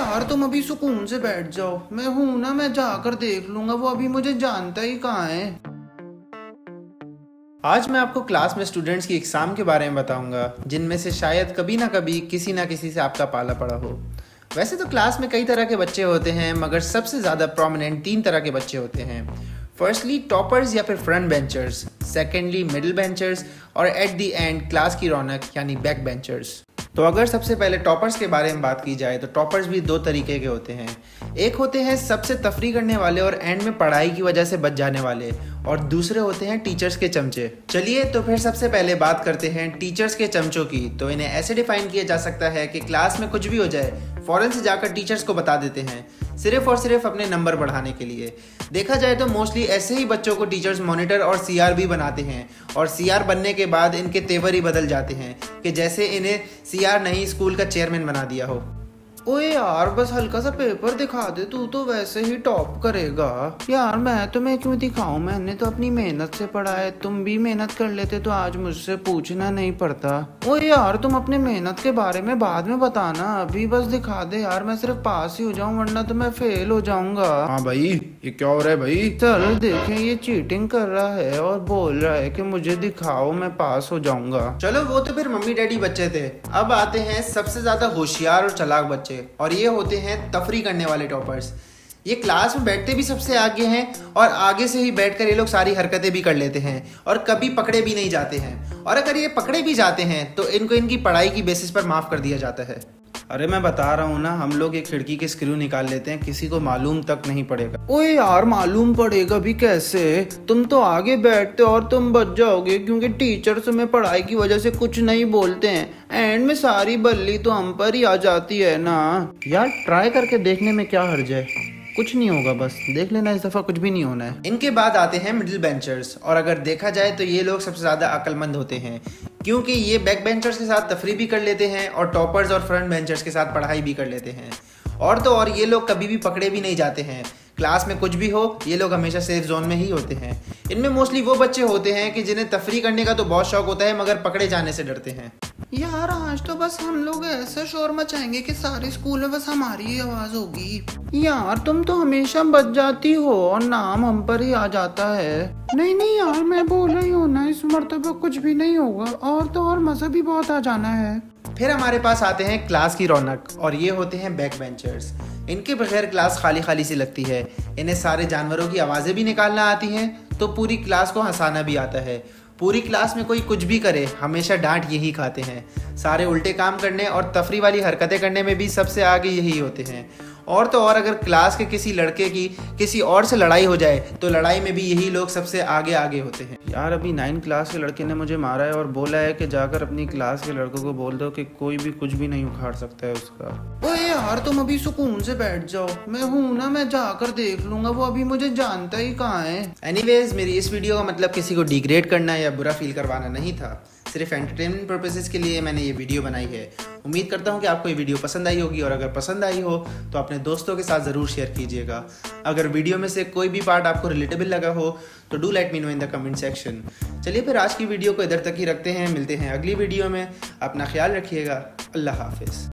यार तुम अभी सुकून से बैठ जाओ, मैं हूं ना, मैं जाकर देख लूंगा, वो अभी मुझे जानता ही कहाँ है। आज मैं आपको क्लास में स्टूडेंट्स की एग्ज़ाम के बारे में बताऊंगा, जिनमें से शायद कभी ना किसी से आपका पाला पड़ा हो। वैसे तो क्लास में कई तरह के बच्चे होते हैं, मगर सबसे ज़्यादा प्रोमिनेंट 3 तरह के बच्चे होते हैं। फर्स्टली टॉपर्स या फिर front benchers, secondly middle benchers और एट द एंड क्लास की रौनक यानी बैक बेंचर्स। तो अगर सबसे पहले टॉपर्स के बारे में बात की जाए तो टॉपर्स भी 2 तरीके के होते हैं। एक होते हैं सबसे तफरी करने वाले और एंड में पढ़ाई की वजह से बच जाने वाले, और दूसरे होते हैं टीचर्स के चमचे। चलिए तो फिर सबसे पहले बात करते हैं टीचर्स के चमचों की। तो इन्हें ऐसे डिफाइन किया जा सकता है कि क्लास में कुछ भी हो जाए, फौरन से जाकर टीचर्स को बता देते हैं, सिर्फ और सिर्फ अपने नंबर बढ़ाने के लिए। देखा जाए तो मोस्टली ऐसे ही बच्चों को टीचर्स मॉनिटर और सीआर भी बनाते हैं, और सीआर बनने के बाद इनके तेवर ही बदल जाते हैं कि जैसे इन्हें सीआर नहीं स्कूल का चेयरमैन बना दिया हो। ओए यार बस हल्का सा पेपर दिखा दे, तू तो वैसे ही टॉप करेगा। यार मैं तुम्हें क्यों दिखाऊं, मैंने तो अपनी मेहनत से पढ़ा है, तुम भी मेहनत कर लेते तो आज मुझसे पूछना नहीं पड़ता। ओए यार तुम अपने मेहनत के बारे में बाद में बताना, अभी बस दिखा दे यार, मैं सिर्फ पास ही हो जाऊं वरना तो मैं फेल हो जाऊंगा। हाँ भाई, ये क्या हो रहा है भाई? चलो देखें, ये चीटिंग कर रहा है और बोल रहा है कि मुझे दिखाओ मैं पास हो जाऊंगा। चलो वो तो फिर मम्मी डैडी बच्चे थे। अब आते हैं सबसे ज्यादा होशियार और चालाक बच्चे, और ये होते हैं तफरी करने वाले टॉपर्स। ये क्लास में बैठते भी सबसे आगे हैं और आगे से ही बैठकर ये लोग सारी हरकतें भी कर लेते हैं और कभी पकड़े भी नहीं जाते हैं, और अगर ये पकड़े भी जाते हैं तो इनको इनकी पढ़ाई की बेसिस पर माफ कर दिया जाता है। अरे मैं बता रहा हूँ ना, हम लोग एक खिड़की के स्क्रू निकाल लेते हैं, किसी को मालूम तक नहीं पड़ेगा। ओए यार मालूम पड़ेगा भी कैसे, तुम तो आगे बैठते और तुम बच जाओगे, क्योंकि टीचर्स में पढ़ाई की वजह से कुछ नहीं बोलते हैं, एंड में सारी बल्ली तो हम पर ही आ जाती है ना। यार ट्राई करके देखने में क्या हर्ज है, कुछ नहीं होगा, बस देख लेना, इस दफा कुछ भी नहीं होना है। इनके बाद आते हैं मिडिल बेंचर्स, और अगर देखा जाए तो ये लोग सबसे ज्यादा अक्लमंद होते हैं, क्योंकि ये बैक बेंचर्स के साथ तफरी भी कर लेते हैं और टॉपर्स और फ्रंट बेंचर्स के साथ पढ़ाई भी कर लेते हैं। और तो और ये लोग कभी भी पकड़े भी नहीं जाते हैं, क्लास में कुछ भी हो ये लोग हमेशा सेफ जोन में ही होते हैं। इनमें मोस्टली वो बच्चे होते हैं कि जिन्हें तफरी करने का तो बहुत शौक होता है, मगर पकड़े जाने से डरते हैं। यार आज तो बस हम लोग ऐसा शोर मचाएंगे कि सारे स्कूल में बस हमारी ही आवाज होगी। यार तुम तो हमेशा बच जाती हो और नाम हम पर ही आ जाता है। नहीं यार मैं बोल रही हूँ ना, इस मर्तबा कुछ भी नहीं होगा, और तो और मजा भी बहुत आ जाना है। फिर हमारे पास आते हैं क्लास की रौनक, और ये होते हैं बैक बेंचर्स। इनके बगैर क्लास खाली खाली सी लगती है। इन्हें सारे जानवरों की आवाज़ें भी निकालना आती हैं, तो पूरी क्लास को हंसाना भी आता है। पूरी क्लास में कोई कुछ भी करे हमेशा डांट यही खाते हैं। सारे उल्टे काम करने और तफरी वाली हरकतें करने में भी सबसे आगे यही होते हैं। और तो और अगर क्लास के किसी लड़के की किसी और से लड़ाई हो जाए तो लड़ाई में भी यही लोग सबसे आगे आगे होते हैं। यार अभी 9 क्लास के लड़के ने मुझे मारा है और बोला है कि जाकर अपनी क्लास के लड़कों को बोल दो कि कोई भी कुछ भी नहीं उखाड़ सकता है उसका। ओए यार तुम अभी सुकून से बैठ जाओ, मैं हूं ना, मैं जाकर देख लूंगा, वो अभी मुझे जानता ही कहाँ है। एनीवेज मेरी इस वीडियो का मतलब किसी को डिग्रेड करना या बुरा फील करवाना नहीं था, सिर्फ एंटरटेनमेंट पर्पसेस के लिए मैंने ये वीडियो बनाई है। उम्मीद करता हूँ कि आपको ये वीडियो पसंद आई होगी, और अगर पसंद आई हो तो अपने दोस्तों के साथ ज़रूर शेयर कीजिएगा। अगर वीडियो में से कोई भी पार्ट आपको रिलेटेबल लगा हो तो do let me know in the comment section. चलिए फिर आज की वीडियो को इधर तक ही रखते हैं, मिलते हैं अगली वीडियो में। अपना ख्याल रखिएगा, अल्लाह हाफिज़।